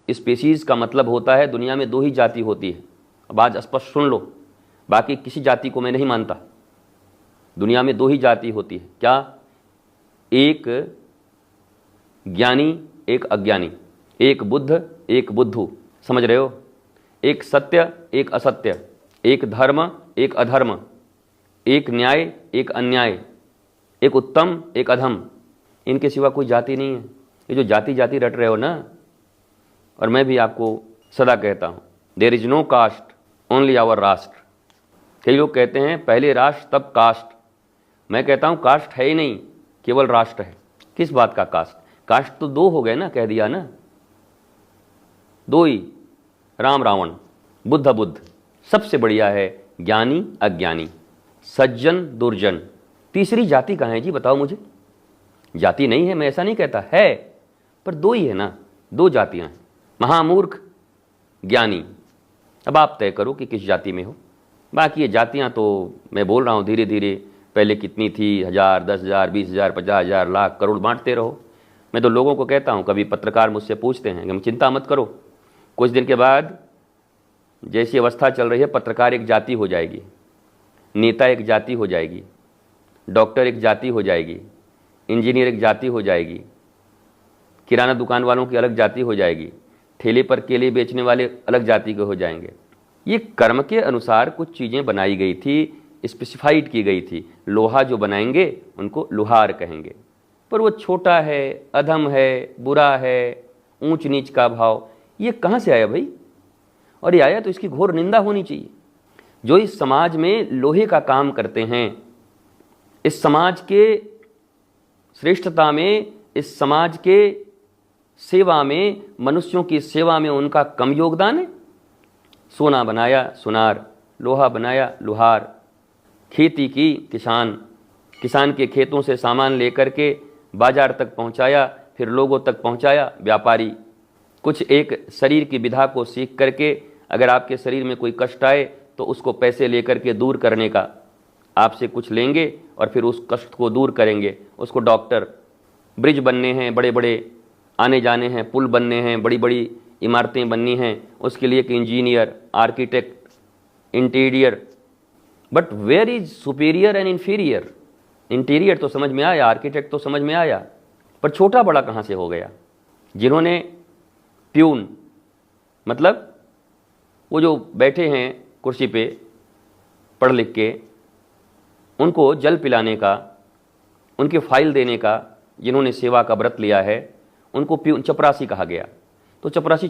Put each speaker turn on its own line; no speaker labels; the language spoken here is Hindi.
स्पेसीज़ का मतलब होता है दुनिया में दो ही जाति होती है। अब आज स्पष्ट सुन लो, बाकी किसी जाति को मैं नहीं मानता। दुनिया में दो ही जाति होती है। क्या? एक ज्ञानी, एक अज्ञानी, एक बुद्ध, एक बुद्धू। समझ रहे हो? एक सत्य, एक असत्य, एक धर्म, एक अधर्म, एक न्याय, एक अन्याय, एक उत्तम, एक अधम। इनके सिवा कोई जाति नहीं है। ये जो जाति जाति रट रहे हो ना, और मैं भी आपको सदा कहता हूँ, there is no caste, only our राष्ट्र। कई लोग कहते हैं पहले राष्ट्र तब कास्ट। मैं कहता हूँ कास्ट है ही नहीं, केवल राष्ट्र है। किस बात का कास्ट? कास्ट तो दो हो गए ना, कह दिया ना, दो ही, राम रावण, बुद्ध बुद्ध। सबसे बढ़िया है ज्ञानी अज्ञानी, सज्जन दुर्जन। तीसरी जाति कहाँ है जी, बताओ मुझे। जाति नहीं है, मैं ऐसा नहीं कहता, है, पर दो ही है ना, दो जातियां हैं, महामूर्ख, ज्ञानी। अब आप तय करो कि किस जाति में हो। बाकी ये जातियां तो मैं बोल रहा हूँ धीरे धीरे, पहले कितनी थी, 1000, 10,000, 20,000, 50,000, लाख, करोड़ बांटते रहो। मैं तो लोगों को कहता हूँ, कभी पत्रकार मुझसे पूछते हैं कि हम चिंता मत करो, कुछ दिन के बाद जैसी अवस्था चल रही है, पत्रकार एक जाति हो जाएगी, नेता एक जाति हो जाएगी, डॉक्टर एक जाति हो जाएगी, इंजीनियर एक जाति हो जाएगी, किराना दुकान वालों की अलग जाति हो जाएगी, ठेले पर केले बेचने वाले अलग जाति के हो जाएंगे। ये कर्म के अनुसार कुछ चीज़ें बनाई गई थी, स्पेसिफाइड की गई थी। लोहा जो बनाएंगे उनको लोहार कहेंगे, पर वो छोटा है, अधम है, बुरा है, ऊंच नीच का भाव, ये कहाँ से आया भाई? और ये आया तो इसकी घोर निंदा होनी चाहिए। जो इस समाज में लोहे का काम करते हैं, इस समाज के श्रेष्ठता में, इस समाज के सेवा में, मनुष्यों की सेवा में उनका कम योगदान है। सोना बनाया सुनार, लोहा बनाया लोहार, खेती की किसान, किसान के खेतों से सामान लेकर के बाजार तक पहुंचाया, फिर लोगों तक पहुंचाया व्यापारी। कुछ एक शरीर की विधा को सीख करके, अगर आपके शरीर में कोई कष्ट आए तो उसको पैसे लेकर के दूर करने का, आपसे कुछ लेंगे और फिर उस कष्ट को दूर करेंगे। उसको डॉक्टर, ब्रिज बनने हैं, बड़े बड़े आने जाने हैं, पुल बनने हैं, बड़ी बड़ी इमारतें बननी हैं, उसके लिए एक engineer, architect, interior. But where is superior and inferior? Interior तो समझ में आया, आर्किटेक्ट तो समझ में आया, पर छोटा बड़ा कहाँ से हो गया? जिन्होंने प्यून, मतलब वो जो बैठे हैं कुर्सी पे पढ़ लिख के, उनको जल पिलाने का, उनकी फाइल देने का, जिन्होंने सेवा का व्रत लिया है, उनको प्यून, चपरासी कहा गया। तो चपरासी